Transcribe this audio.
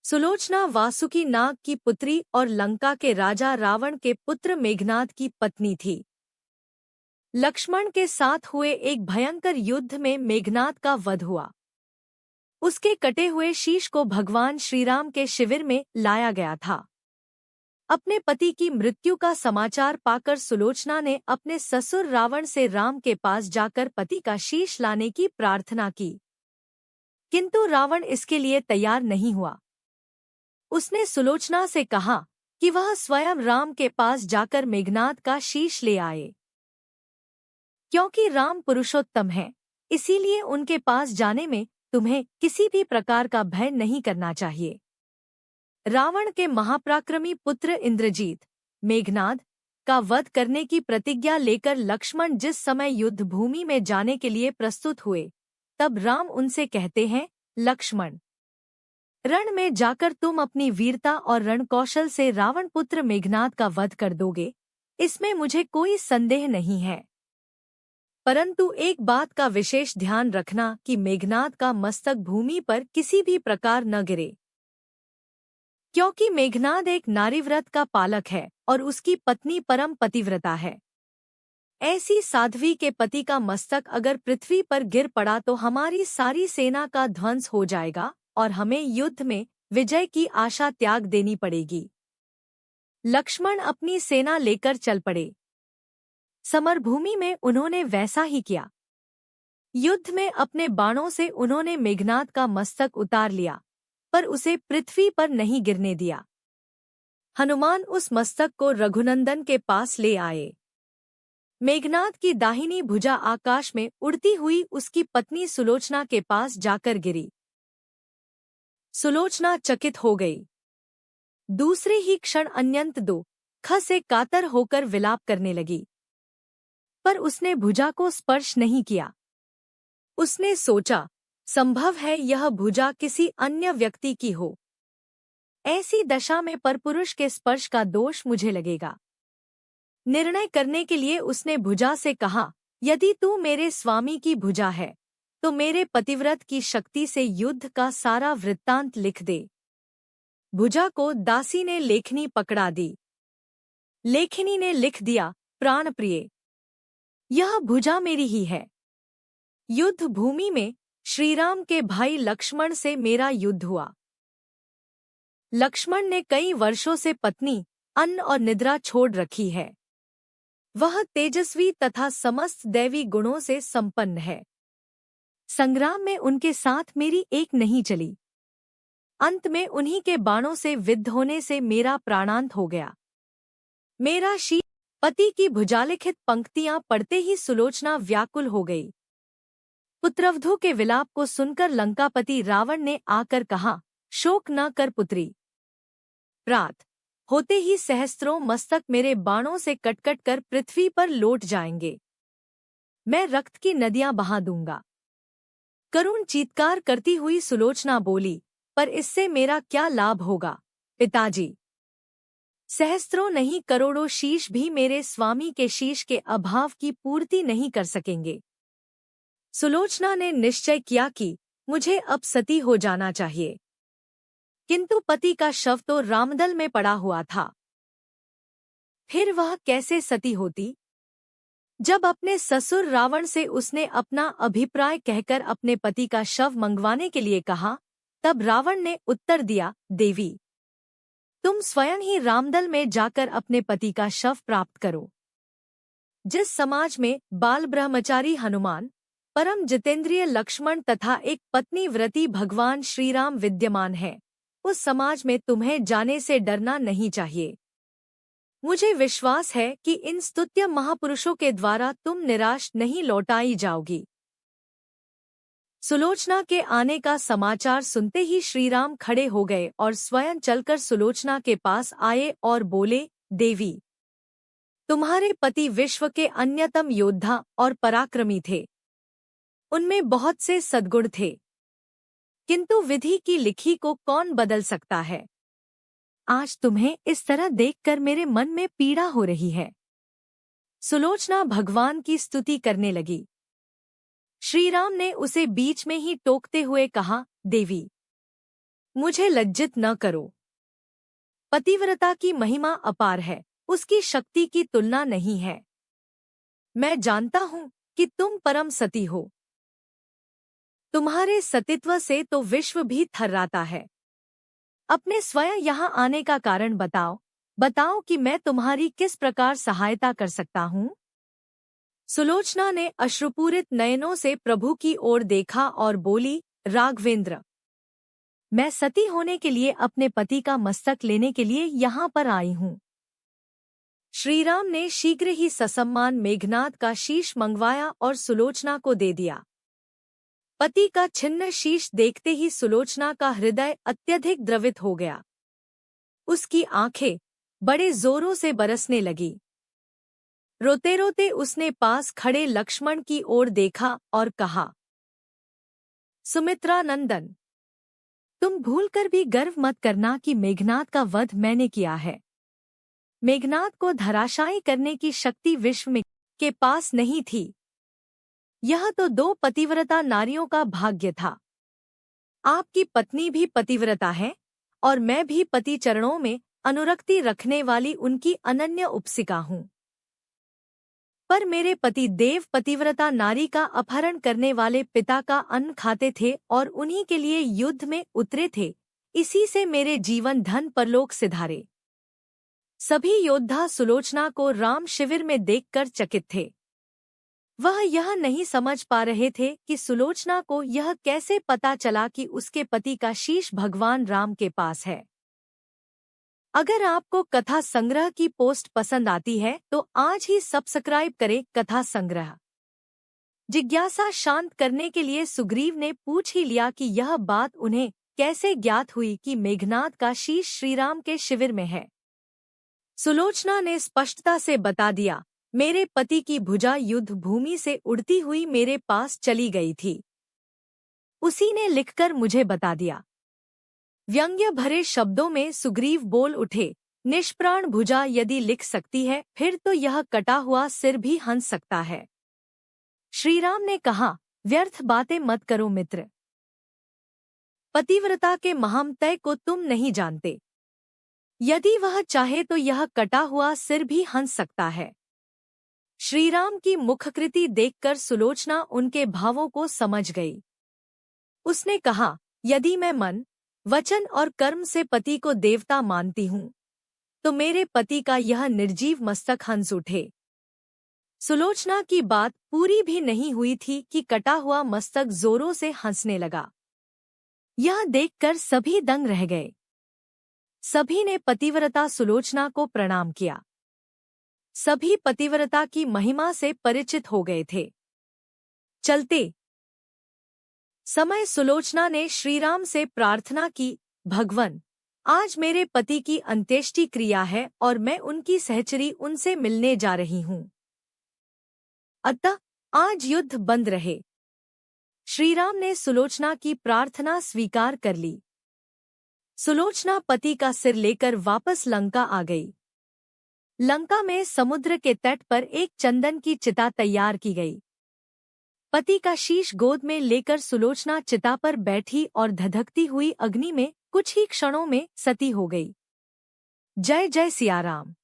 सुलोचना वासुकी नाग की पुत्री और लंका के राजा रावण के पुत्र मेघनाद की पत्नी थी। लक्ष्मण के साथ हुए एक भयंकर युद्ध में मेघनाद का वध हुआ। उसके कटे हुए शीश को भगवान श्रीराम के शिविर में लाया गया था। अपने पति की मृत्यु का समाचार पाकर सुलोचना ने अपने ससुर रावण से राम के पास जाकर पति का शीश लाने की प्रार्थना की, किंतु रावण इसके लिए तैयार नहीं हुआ। उसने सुलोचना से कहा कि वह स्वयं राम के पास जाकर मेघनाद का शीश ले आए। क्योंकि राम पुरुषोत्तम है, इसीलिए उनके पास जाने में तुम्हें किसी भी प्रकार का भय नहीं करना चाहिए। रावण के महापराक्रमी पुत्र इंद्रजीत, मेघनाद का वध करने की प्रतिज्ञा लेकर लक्ष्मण जिस समय युद्ध भूमि में जाने के लिए प्रस्तुत हुए, तब राम उनसे कहते हैं, लक्ष्मण, रण में जाकर तुम अपनी वीरता और रणकौशल से रावण पुत्र मेघनाद का वध कर दोगे, इसमें मुझे कोई संदेह नहीं है। परंतु एक बात का विशेष ध्यान रखना कि मेघनाद का मस्तक भूमि पर किसी भी प्रकार न गिरे, क्योंकि मेघनाद एक नारीव्रत का पालक है और उसकी पत्नी परम पतिव्रता है। ऐसी साध्वी के पति का मस्तक अगर पृथ्वी पर गिर पड़ा तो हमारी सारी सेना का ध्वंस हो जाएगा और हमें युद्ध में विजय की आशा त्याग देनी पड़ेगी। लक्ष्मण अपनी सेना लेकर चल पड़े। समरभूमि में उन्होंने वैसा ही किया। युद्ध में अपने बाणों से उन्होंने मेघनाद का मस्तक उतार लिया, पर उसे पृथ्वी पर नहीं गिरने दिया। हनुमान उस मस्तक को रघुनंदन के पास ले आए। मेघनाद की दाहिनी भुजा आकाश में उड़ती हुई उसकी पत्नी सुलोचना के पास जाकर गिरी। सुलोचना चकित हो गई। दूसरे ही क्षण अन्यंत दो ख से कातर होकर विलाप करने लगी, पर उसने भुजा को स्पर्श नहीं किया। उसने सोचा, संभव है यह भुजा किसी अन्य व्यक्ति की हो। ऐसी दशा में परपुरुष के स्पर्श का दोष मुझे लगेगा। निर्णय करने के लिए उसने भुजा से कहा, यदि तू मेरे स्वामी की भुजा है तो मेरे पतिव्रत की शक्ति से युद्ध का सारा वृत्तांत लिख दे। भुजा को दासी ने लेखनी पकड़ा दी। लेखनी ने लिख दिया, प्राण प्रिय, यह भुजा मेरी ही है। युद्ध भूमि में श्रीराम के भाई लक्ष्मण से मेरा युद्ध हुआ। लक्ष्मण ने कई वर्षों से पत्नी, अन्न और निद्रा छोड़ रखी है। वह तेजस्वी तथा समस्त दैवी गुणों से संपन्न है। संग्राम में उनके साथ मेरी एक नहीं चली। अंत में उन्हीं के बाणों से विद्ध होने से मेरा प्राणांत हो गया। मेरा शीश पति की भुजालिखित पंक्तियां पढ़ते ही सुलोचना व्याकुल हो गई। पुत्रवधू के विलाप को सुनकर लंकापति रावण ने आकर कहा, शोक न कर पुत्री। प्रात होते ही सहस्त्रों मस्तक मेरे बाणों से कट-कट कर पृथ्वी पर लौट जाएंगे। मैं रक्त की नदियां बहा दूंगा। करुण चीत्कार करती हुई सुलोचना बोली, पर इससे मेरा क्या लाभ होगा पिताजी। सहस्त्रों नहीं करोड़ों शीश भी मेरे स्वामी के शीश के अभाव की पूर्ति नहीं कर सकेंगे। सुलोचना ने निश्चय किया कि मुझे अब सती हो जाना चाहिए, किंतु पति का शव तो रामदल में पड़ा हुआ था। फिर वह कैसे सती होती? जब अपने ससुर रावण से उसने अपना अभिप्राय कहकर अपने पति का शव मंगवाने के लिए कहा, तब रावण ने उत्तर दिया, देवी, तुम स्वयं ही रामदल में जाकर अपने पति का शव प्राप्त करो। जिस समाज में बाल ब्रह्मचारी हनुमान, परम जितेंद्रिय लक्ष्मण तथा एक पत्नी व्रती भगवान श्रीराम विद्यमान है, उस समाज में तुम्हें जाने से डरना नहीं चाहिए। मुझे विश्वास है कि इन स्तुत्य महापुरुषों के द्वारा तुम निराश नहीं लौटाई जाओगी। सुलोचना के आने का समाचार सुनते ही श्रीराम खड़े हो गए और स्वयं चलकर सुलोचना के पास आए और बोले, देवी, तुम्हारे पति विश्व के अन्यतम योद्धा और पराक्रमी थे। उनमें बहुत से सद्गुण थे, किंतु विधि की लिखी को कौन बदल सकता है। आज तुम्हें इस तरह देखकर मेरे मन में पीड़ा हो रही है। सुलोचना भगवान की स्तुति करने लगी। श्रीराम ने उसे बीच में ही टोकते हुए कहा, देवी, मुझे लज्जित न करो। पतिव्रता की महिमा अपार है, उसकी शक्ति की तुलना नहीं है। मैं जानता हूँ कि तुम परम सती हो। तुम्हारे सतीत्व से तो विश्व भी थर्राता है। अपने स्वयं यहाँ आने का कारण बताओ, बताओ कि मैं तुम्हारी किस प्रकार सहायता कर सकता हूँ। सुलोचना ने अश्रुपूरित नयनों से प्रभु की ओर देखा और बोली, राघवेंद्र, मैं सती होने के लिए अपने पति का मस्तक लेने के लिए यहाँ पर आई हूँ। श्रीराम ने शीघ्र ही ससम्मान मेघनाद का शीश मंगवाया और सुलोचना को दे दिया। पति का छिन्न शीश देखते ही सुलोचना का हृदय अत्यधिक द्रवित हो गया। उसकी आंखें बड़े जोरों से बरसने लगी। रोते रोते उसने पास खड़े लक्ष्मण की ओर देखा और कहा, सुमित्रा नंदन, तुम भूलकर भी गर्व मत करना कि मेघनाद का वध मैंने किया है। मेघनाद को धराशायी करने की शक्ति विश्व में के पास नहीं थी। यह तो 2 पतिव्रता नारियों का भाग्य था। आपकी पत्नी भी पतिव्रता है और मैं भी पति चरणों में अनुरक्ति रखने वाली उनकी अनन्य उपसिका हूँ। पर मेरे पति देव पतिव्रता नारी का अपहरण करने वाले पिता का अन्न खाते थे और उन्हीं के लिए युद्ध में उतरे थे। इसी से मेरे जीवन धन परलोक सिधारे। सभी योद्धा सुलोचना को राम शिविर में देखकर चकित थे। वह यह नहीं समझ पा रहे थे कि सुलोचना को यह कैसे पता चला कि उसके पति का शीश भगवान राम के पास है। अगर आपको कथा संग्रह की पोस्ट पसंद आती है तो आज ही सब्सक्राइब करें कथा संग्रह। जिज्ञासा शांत करने के लिए सुग्रीव ने पूछ ही लिया कि यह बात उन्हें कैसे ज्ञात हुई कि मेघनाद का शीश श्रीराम के शिविर में है। सुलोचना ने स्पष्टता से बता दिया, मेरे पति की भुजा युद्ध भूमि से उड़ती हुई मेरे पास चली गई थी। उसी ने लिखकर मुझे बता दिया। व्यंग्य भरे शब्दों में सुग्रीव बोल उठे, निष्प्राण भुजा यदि लिख सकती है फिर तो यह कटा हुआ सिर भी हंस सकता है। श्रीराम ने कहा, व्यर्थ बातें मत करो मित्र। पतिव्रता के महामतय को तुम नहीं जानते। यदि वह चाहे तो यह कटा हुआ सिर भी हंस सकता है। श्रीराम की मुखकृति देखकर सुलोचना उनके भावों को समझ गई। उसने कहा, यदि मैं मन, वचन और कर्म से पति को देवता मानती हूँ तो मेरे पति का यह निर्जीव मस्तक हंस उठे। सुलोचना की बात पूरी भी नहीं हुई थी कि कटा हुआ मस्तक जोरों से हंसने लगा। यह देखकर सभी दंग रह गए। सभी ने पतिव्रता सुलोचना को प्रणाम किया। सभी पतिव्रता की महिमा से परिचित हो गए थे। चलते समय सुलोचना ने श्रीराम से प्रार्थना की, भगवन, आज मेरे पति की अंत्येष्टि क्रिया है और मैं उनकी सहचरी उनसे मिलने जा रही हूँ। अतः आज युद्ध बंद रहे। श्रीराम ने सुलोचना की प्रार्थना स्वीकार कर ली। सुलोचना पति का सिर लेकर वापस लंका आ गई। लंका में समुद्र के तट पर एक चंदन की चिता तैयार की गई। पति का शीश गोद में लेकर सुलोचना चिता पर बैठी और धधकती हुई अग्नि में कुछ ही क्षणों में सती हो गई। जय जय सिया राम।